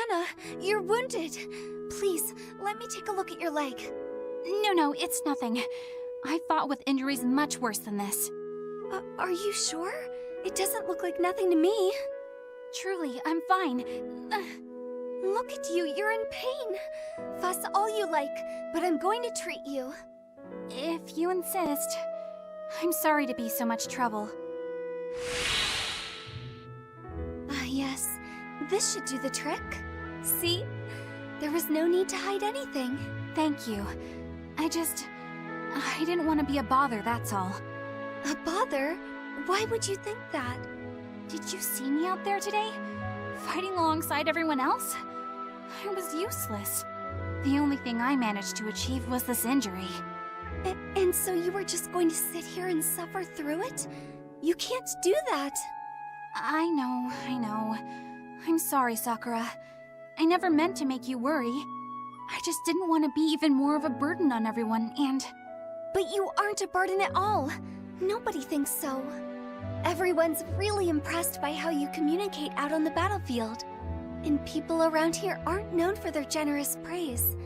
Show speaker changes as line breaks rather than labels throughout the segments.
Lianna, you're wounded. Please, let me take a look at your leg.
No, it's nothing. I fought with injuries much worse than this.
Are you sure? It doesn't look like nothing to me.
Truly, I'm fine.
Look at you, you're in pain. Fuss all you like, but I'm going to treat you.
If you insist. I'm sorry to be so much trouble.
Yes. This should do the trick. See? There was no need to hide anything.
Thank you. I didn't want to be a bother, that's all.
A bother? Why would you think that?
Did you see me out there today? Fighting alongside everyone else? I was useless. The only thing I managed to achieve was this injury.
And so you were just going to sit here and suffer through it? You can't do that.
I know. I'm sorry, Sakura. I never meant to make you worry. I just didn't want to be even more of a burden on everyone, and...
But you aren't a burden at all. Nobody thinks so. Everyone's really impressed by how you communicate out on the battlefield. And people around here aren't known for their generous praise.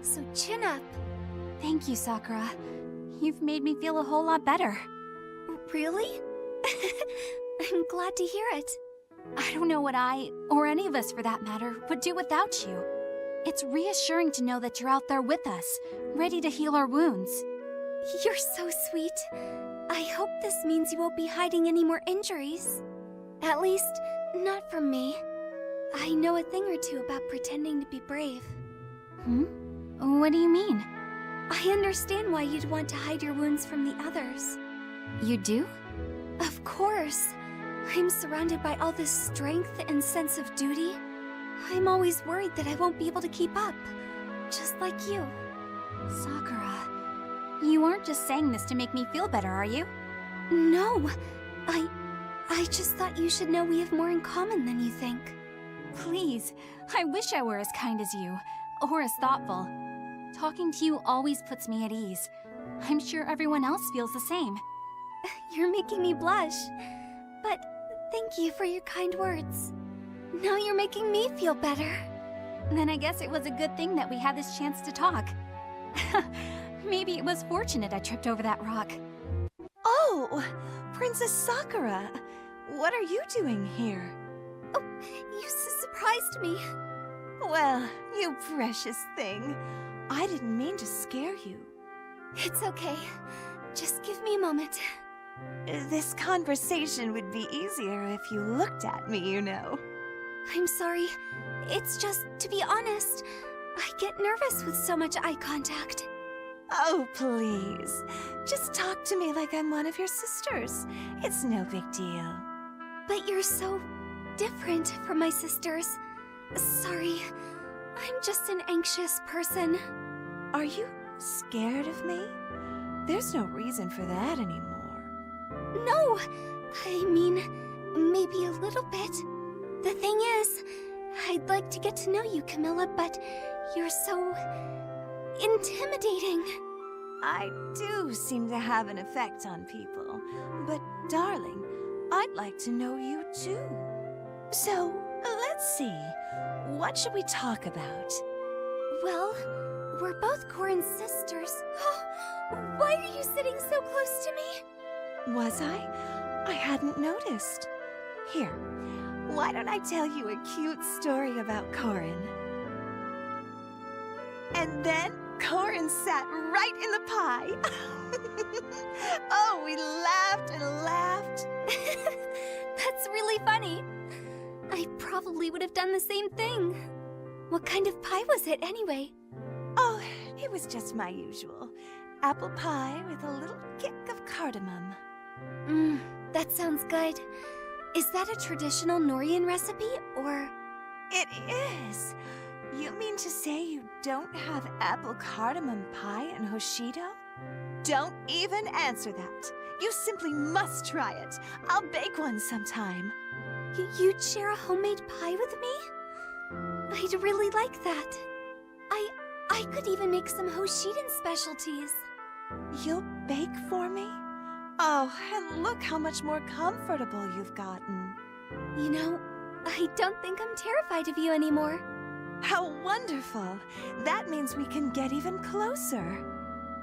So chin up.
Thank you, Sakura. You've made me feel a whole lot better.
Really? I'm glad to hear it.
I don't know what I, or any of us for that matter, would do without you. It's reassuring to know that you're out there with us, ready to heal our wounds.
You're so sweet. I hope this means you won't be hiding any more injuries. At least, not from me. I know a thing or two about pretending to be brave.
What do you mean?
I understand why you'd want to hide your wounds from the others.
You do?
Of course. I'm surrounded by all this strength and sense of duty. I'm always worried that I won't be able to keep up. Just like you.
Sakura, you aren't just saying this to make me feel better, are you?
No. I just thought you should know we have more in common than you think.
Please, I wish I were as kind as you, or as thoughtful. Talking to you always puts me at ease. I'm sure everyone else feels the same.
You're making me blush. But thank you for your kind words. Now you're making me feel better.
Then I guess it was a good thing that we had this chance to talk. Maybe it was fortunate I tripped over that rock.
Oh, Princess Sakura, what are you doing here?
Oh, you surprised me.
Well, you precious thing. I didn't mean to scare you.
It's okay. Just give me a moment.
This conversation would be easier if you looked at me, you know.
I'm sorry. It's just, to be honest, I get nervous with so much eye contact.
Oh, please. Just talk to me like I'm one of your sisters. It's no big deal.
But you're so different from my sisters. Sorry. I'm just an anxious person.
Are you scared of me? There's no reason for that anymore.
No! I mean, maybe a little bit. The thing is, I'd like to get to know you, Camilla, but you're so... intimidating.
I do seem to have an effect on people, but darling, I'd like to know you too. So, let's see, what should we talk about?
Well, we're both Corrin's sisters. Why are you sitting so close to me?
Was I? I hadn't noticed. Here, why don't I tell you a cute story about Corrin? And then Corrin sat right in the pie. Oh, we laughed and laughed.
That's really funny. I probably would have done the same thing. What kind of pie was it anyway?
Oh, it was just my usual. Apple pie with a little kick of cardamom.
That sounds good. Is that a traditional Norian recipe, or...?
It is. You mean to say you don't have apple cardamom pie in Hoshido? Don't even answer that. You simply must try it. I'll bake one sometime.
You'd share a homemade pie with me? I'd really like that. I could even make some Hoshiden specialties.
You'll bake for me? Oh, and look how much more comfortable you've gotten.
You know, I don't think I'm terrified of you anymore.
How wonderful! That means we can get even closer.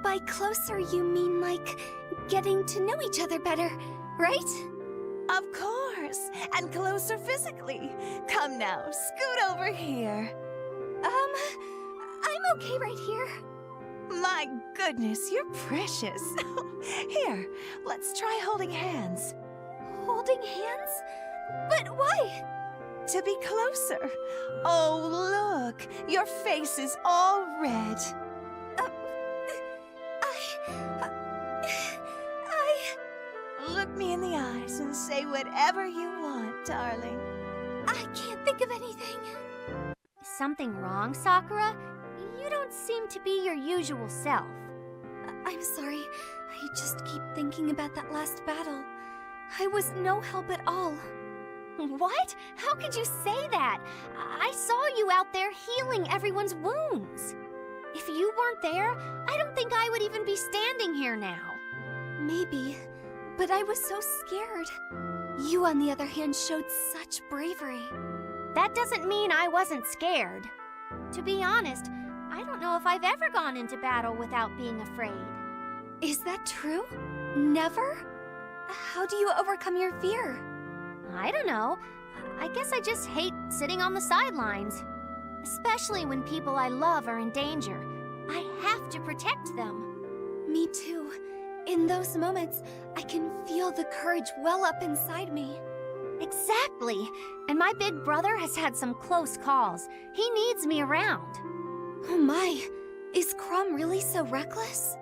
By closer, you mean like getting to know each other better, right?
Of course, and closer physically. Come now, scoot over here.
I'm okay right here.
My goodness, you're precious. Here, let's try holding hands.
Holding hands? But why?
To be closer. Oh, look, your face is all red. Look me in the eyes and say whatever you want, darling.
I can't think of anything.
Something wrong, Sakura? You don't seem to be your usual self.
I'm sorry. I just keep thinking about that last battle. I was no help at all.
What? How could you say that? I saw you out there healing everyone's wounds. If you weren't there, I don't think I would even be standing here now.
Maybe, but I was so scared. You, on the other hand, showed such bravery.
That doesn't mean I wasn't scared. To be honest, I don't know if I've ever gone into battle without being afraid.
Is that true? Never? How do you overcome your fear?
I don't know. I guess I just hate sitting on the sidelines. Especially when people I love are in danger. I have to protect them.
Me too. In those moments, I can feel the courage well up inside me.
Exactly. And my big brother has had some close calls. He needs me around.
Oh my, is Crom really so reckless?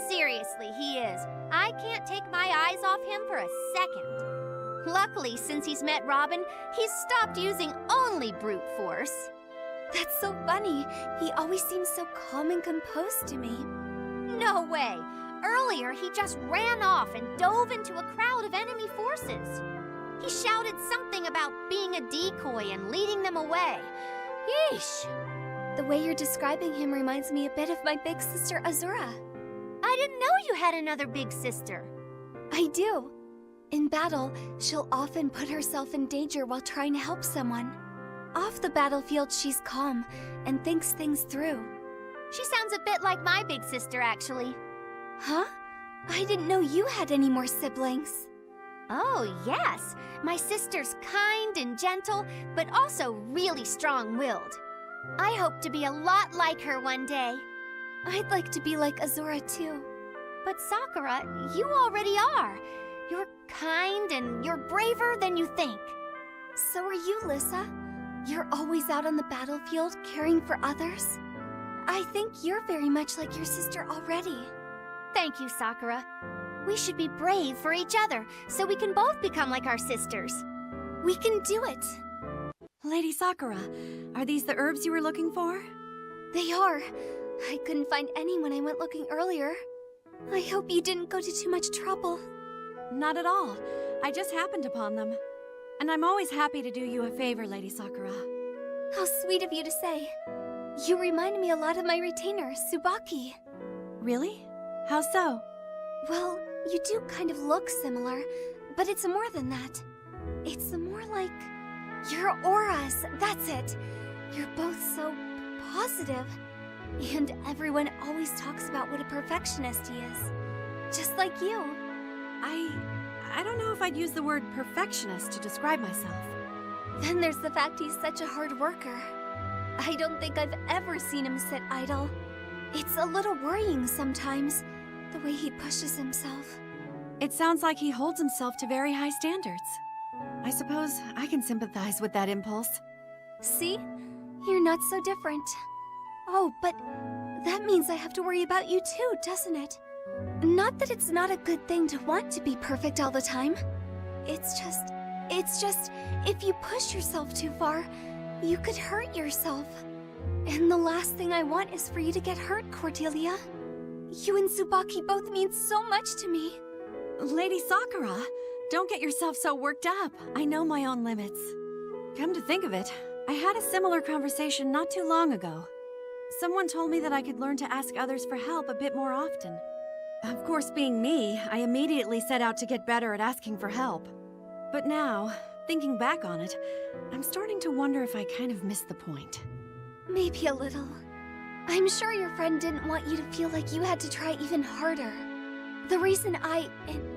Seriously, he is. I can't take my eyes off him for a second. Luckily, since he's met Robin, he's stopped using only brute force.
That's so funny. He always seems so calm and composed to me.
No way. Earlier, he just ran off and dove into a crowd of enemy forces. He shouted something about being a decoy and leading them away. Yeesh.
The way you're describing him reminds me a bit of my big sister Azura.
I didn't know you had another big sister.
I do. In battle, she'll often put herself in danger while trying to help someone. Off the battlefield, she's calm and thinks things through.
She sounds a bit like my big sister, actually.
Huh? I didn't know you had any more siblings.
Oh, yes. My sister's kind and gentle, but also really strong-willed. I hope to be a lot like her one day.
I'd like to be like Azura, too.
But Sakura, you already are. You're kind and you're braver than you think.
So are you, Lissa. You're always out on the battlefield, caring for others. I think you're very much like your sister already.
Thank you, Sakura. We should be brave for each other, so we can both become like our sisters.
We can do it.
Lady Sakura, are these the herbs you were looking for?
They are. I couldn't find any when I went looking earlier. I hope you didn't go to too much trouble.
Not at all. I just happened upon them. And I'm always happy to do you a favor, Lady Sakura.
How sweet of you to say. You remind me a lot of my retainer, Tsubaki.
Really? How so?
Well, you do kind of look similar, but it's more than that. It's more like your auras, that's it. You're both so positive. And everyone always talks about what a perfectionist he is. Just like you.
I don't know if I'd use the word perfectionist to describe myself.
Then there's the fact he's such a hard worker. I don't think I've ever seen him sit idle. It's a little worrying sometimes, the way he pushes himself.
It sounds like he holds himself to very high standards. I suppose I can sympathize with that impulse.
See? You're not so different. Oh, but that means I have to worry about you too, doesn't it? Not that it's not a good thing to want to be perfect all the time. It's just, if you push yourself too far, you could hurt yourself. And the last thing I want is for you to get hurt, Cordelia. You and Tsubaki both mean so much to me.
Lady Sakura, don't get yourself so worked up. I know my own limits. Come to think of it, I had a similar conversation not too long ago. Someone told me that I could learn to ask others for help a bit more often. Of course, being me, I immediately set out to get better at asking for help. But now, thinking back on it, I'm starting to wonder if I kind of missed the point.
Maybe a little. I'm sure your friend didn't want you to feel like you had to try even harder. The reason I,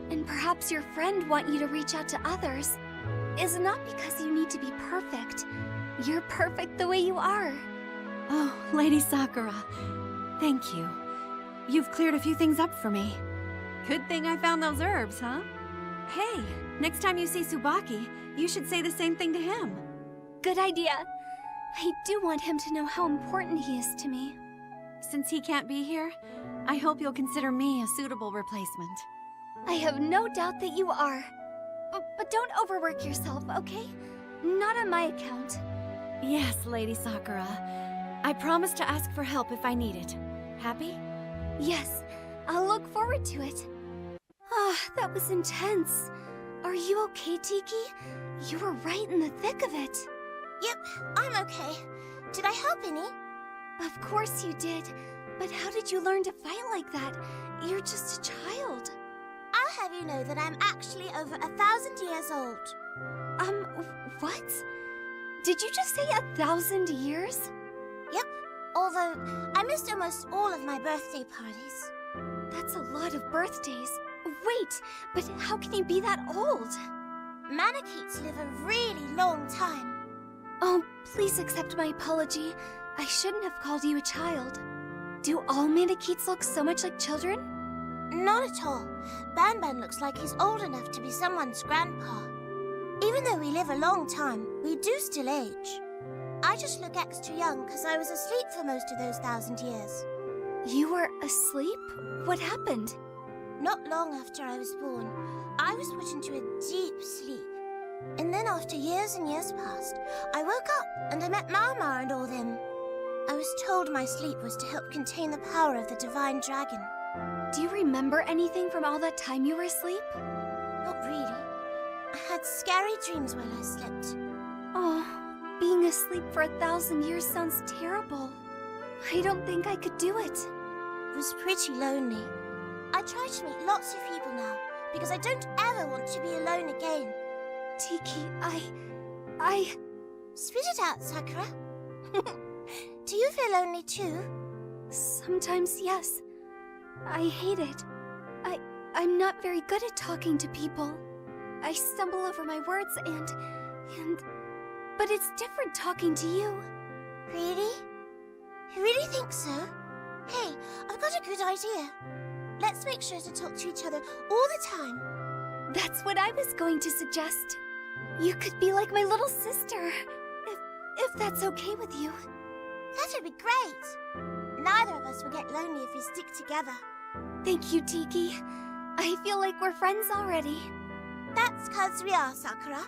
and perhaps your friend, want you to reach out to others is not because you need to be perfect. You're perfect the way you are.
Oh, Lady Sakura. Thank you. You've cleared a few things up for me. Good thing I found those herbs, huh? Hey, next time you see Tsubaki, you should say the same thing to him.
Good idea. I do want him to know how important he is to me.
Since he can't be here, I hope you'll consider me a suitable replacement.
I have no doubt that you are. But don't overwork yourself, okay? Not on my account.
Yes, Lady Sakura. I promise to ask for help if I need it. Happy?
Yes, I'll look forward to it. Ah, that was intense. Are you okay, Tiki? You were right in the thick of it.
Yep, I'm okay. Did I help any?
Of course you did. But how did you learn to fight like that? You're just a child.
I'll have you know that I'm actually over 1,000 years old.
What? Did you just say 1,000 years?
Yep, although I missed almost all of my birthday parties.
That's a lot of birthdays. Wait, but how can you be that old?
Manakets live a really long time.
Oh, please accept my apology. I shouldn't have called you a child. Do all Manakets look so much like children?
Not at all. Banban looks like he's old enough to be someone's grandpa. Even though we live a long time, we do still age. I just look extra young because I was asleep for most of those 1,000 years.
You were asleep? What happened?
Not long after I was born, I was put into a deep sleep. And then after years and years passed, I woke up and I met Mama and all them. I was told my sleep was to help contain the power of the divine dragon.
Do you remember anything from all that time you were asleep?
Not really. I had scary dreams while I slept.
Oh, being asleep for 1,000 years sounds terrible. I don't think I could do it.
It was pretty lonely. I try to meet lots of people now, because I don't ever want to be alone again.
Tiki,
Spit it out, Sakura. Do you feel lonely too?
Sometimes, yes. I hate it. I'm not very good at talking to people. I stumble over my words but it's different talking to you.
Really? You really think so? Hey, I've got a good idea. Let's make sure to talk to each other all the time.
That's what I was going to suggest. You could be like my little sister, if that's okay with you.
That would be great. Neither of us will get lonely if we stick together.
Thank you, Tiki. I feel like we're friends already.
That's 'cause we are, Sakura.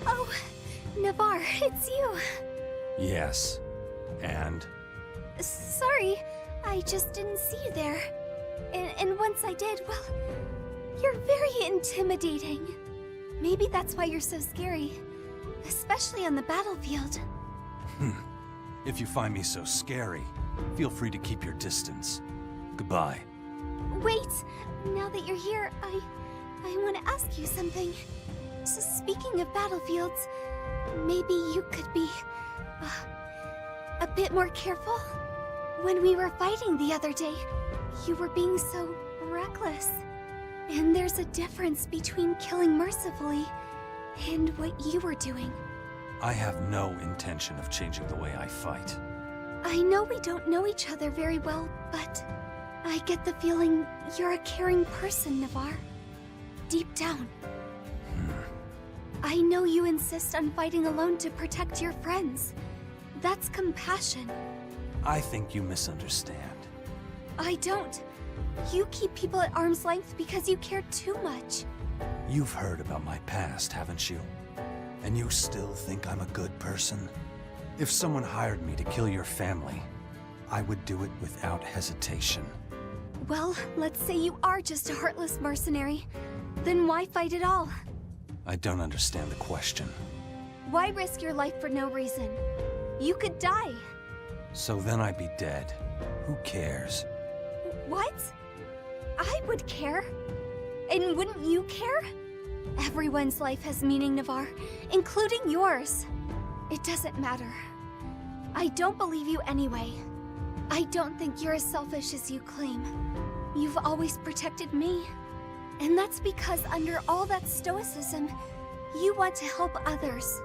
Oh, Navarre, it's you.
Yes. And?
Sorry, I just didn't see you there. And once I did, well, you're very intimidating. Maybe that's why you're so scary, especially on the battlefield.
If you find me so scary, feel free to keep your distance. Goodbye.
Wait, now that you're here, I want to ask you something. So speaking of battlefields, maybe you could be a bit more careful? When we were fighting the other day, you were being so reckless. And there's a difference between killing mercifully and what you were doing.
I have no intention of changing the way I fight.
I know we don't know each other very well, but I get the feeling you're a caring person, Navarre. Deep down. I know you insist on fighting alone to protect your friends. That's compassion.
I think you misunderstand.
I don't. You keep people at arm's length because you care too much.
You've heard about my past, haven't you? And you still think I'm a good person? If someone hired me to kill your family, I would do it without hesitation.
Well, let's say you are just a heartless mercenary. Then why fight at all?
I don't understand the question.
Why risk your life for no reason? You could die.
So then I'd be dead. Who cares?
What? I would care. And wouldn't you care? Everyone's life has meaning, Navarre, including yours. It doesn't matter. I don't believe you anyway. I don't think you're as selfish as you claim. You've always protected me. And that's because under all that stoicism, you want to help others.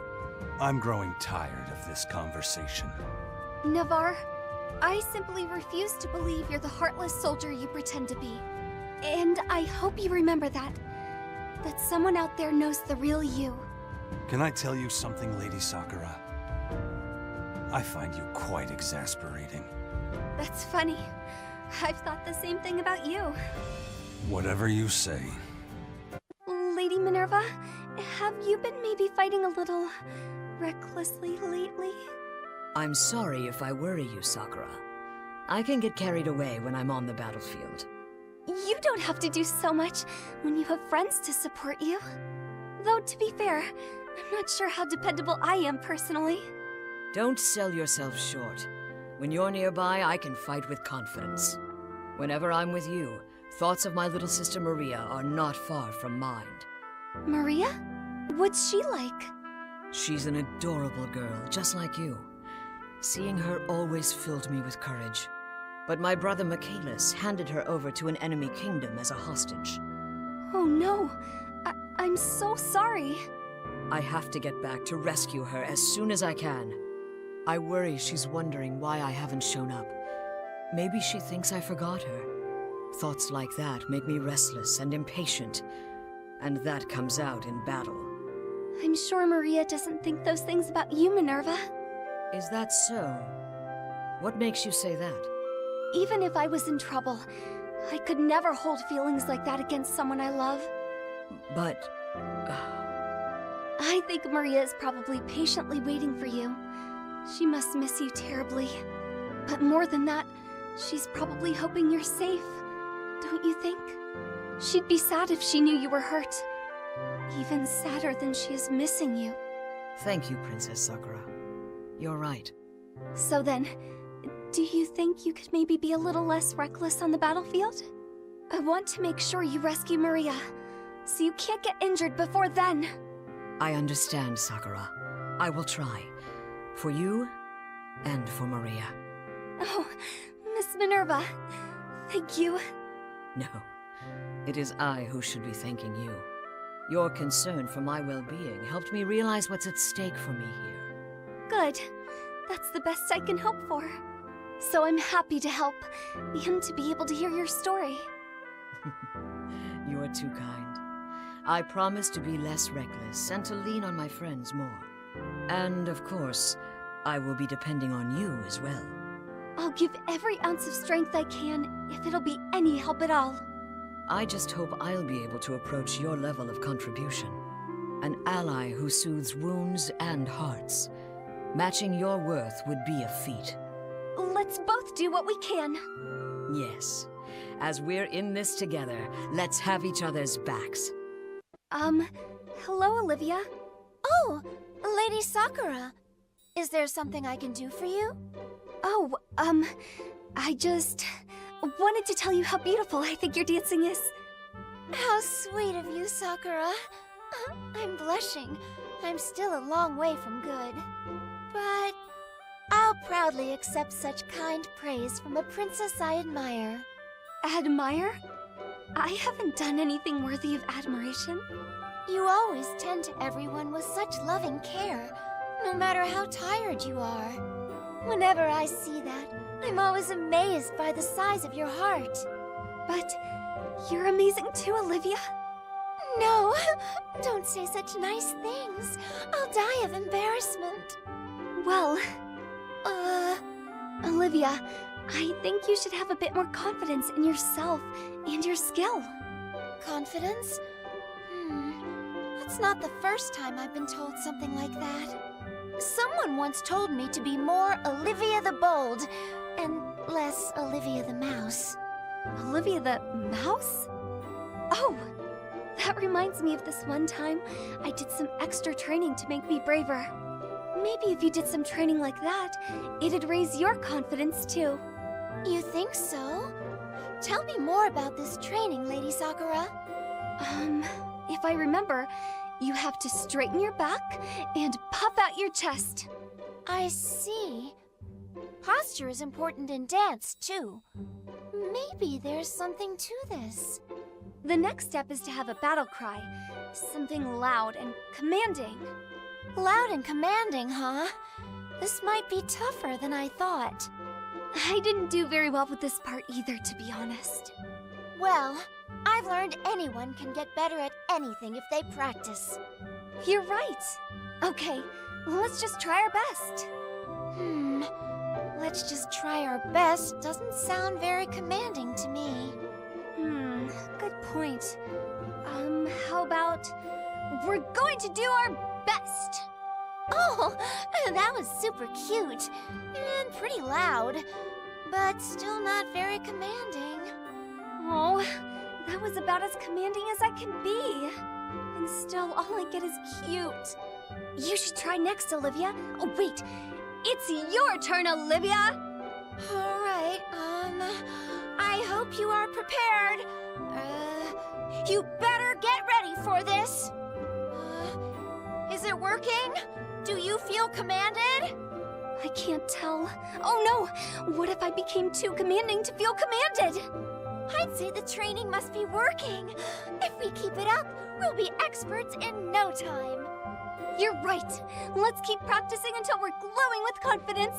I'm growing tired of this conversation.
Navarre, I simply refuse to believe you're the heartless soldier you pretend to be. And I hope you remember that someone out there knows the real you.
Can I tell you something, Lady Sakura? I find you quite exasperating.
That's funny. I've thought the same thing about you.
Whatever you say.
Lady Minerva, have you been maybe fighting a little recklessly lately?
I'm sorry if I worry you, Sakura. I can get carried away when I'm on the battlefield.
You don't have to do so much when you have friends to support you. Though, to be fair, I'm not sure how dependable I am personally.
Don't sell yourself short. When you're nearby, I can fight with confidence. Whenever I'm with you, thoughts of my little sister Maria are not far from mind.
Maria? What's she like?
She's an adorable girl, just like you. Seeing her always filled me with courage. But my brother Michaelis handed her over to an enemy kingdom as a hostage.
Oh no, I'm so sorry.
I have to get back to rescue her as soon as I can. I worry she's wondering why I haven't shown up. Maybe she thinks I forgot her. Thoughts like that make me restless and impatient, and that comes out in battle.
I'm sure Maria doesn't think those things about you, Minerva.
Is that so? What makes you say that?
Even if I was in trouble, I could never hold feelings like that against someone I love.
But...
I think Maria is probably patiently waiting for you. She must miss you terribly. But more than that, she's probably hoping you're safe. Don't you think? She'd be sad if she knew you were hurt. Even sadder than she is missing you.
Thank you, Princess Sakura. You're right.
So then, do you think you could maybe be a little less reckless on the battlefield? I want to make sure you rescue Maria, so you can't get injured before then.
I understand, Sakura. I will try. For you, and for Maria.
Oh, Miss Minerva, thank you.
No, it is I who should be thanking you. Your concern for my well-being helped me realize what's at stake for me here.
Good. That's the best I can hope for. So I'm happy to help, and to be able to hear your story.
You are too kind. I promise to be less reckless and to lean on my friends more. And, of course, I will be depending on you as well.
I'll give every ounce of strength I can, if it'll be any help at all.
I just hope I'll be able to approach your level of contribution. An ally who soothes wounds and hearts. Matching your worth would be a feat.
Let's both do what we can.
Yes. As we're in this together, let's have each other's backs.
Hello, Olivia.
Oh, Lady Sakura. Is there something I can do for you?
Oh, I just wanted to tell you how beautiful I think your dancing is.
How sweet of you, Sakura. I'm blushing. I'm still a long way from good. But I'll proudly accept such kind praise from a princess I admire.
Admire? I haven't done anything worthy of admiration.
You always tend to everyone with such loving care, no matter how tired you are. Whenever I see that, I'm always amazed by the size of your heart.
But you're amazing too, Olivia.
No, don't say such nice things. I'll die of embarrassment.
Well, Olivia, I think you should have a bit more confidence in yourself and your skill.
Confidence? That's not the first time I've been told something like that. Someone once told me to be more Olivia the Bold and less Olivia the Mouse.
Olivia the Mouse? Oh, that reminds me of this one time I did some extra training to make me braver. Maybe if you did some training like that, it'd raise your confidence too.
You think so? Tell me more about this training, Lady Sakura.
If I remember, you have to straighten your back and puff out your chest.
I see. Posture is important in dance, too. Maybe there's something to this.
The next step is to have a battle cry. Something loud and commanding.
Loud and commanding, huh? This might be tougher than I thought.
I didn't do very well with this part either, to be honest.
Well, I've learned anyone can get better at anything if they practice.
You're right. Okay, let's just try our best.
Let's just try our best doesn't sound very commanding to me.
Good point. How about we're going to do our best?
Oh, that was super cute and pretty loud, but still not very commanding.
Oh, that was about as commanding as I can be. And still, all I get is cute. You should try next, Olivia. Oh, wait. It's your turn, Olivia!
All right, I hope you are prepared. You better get ready for this. Is it working? Do you feel commanded?
I can't tell. Oh no! What if I became too commanding to feel commanded?
I'd say the training must be working. If we keep it up, we'll be experts in no time.
You're right. Let's keep practicing until we're glowing with confidence.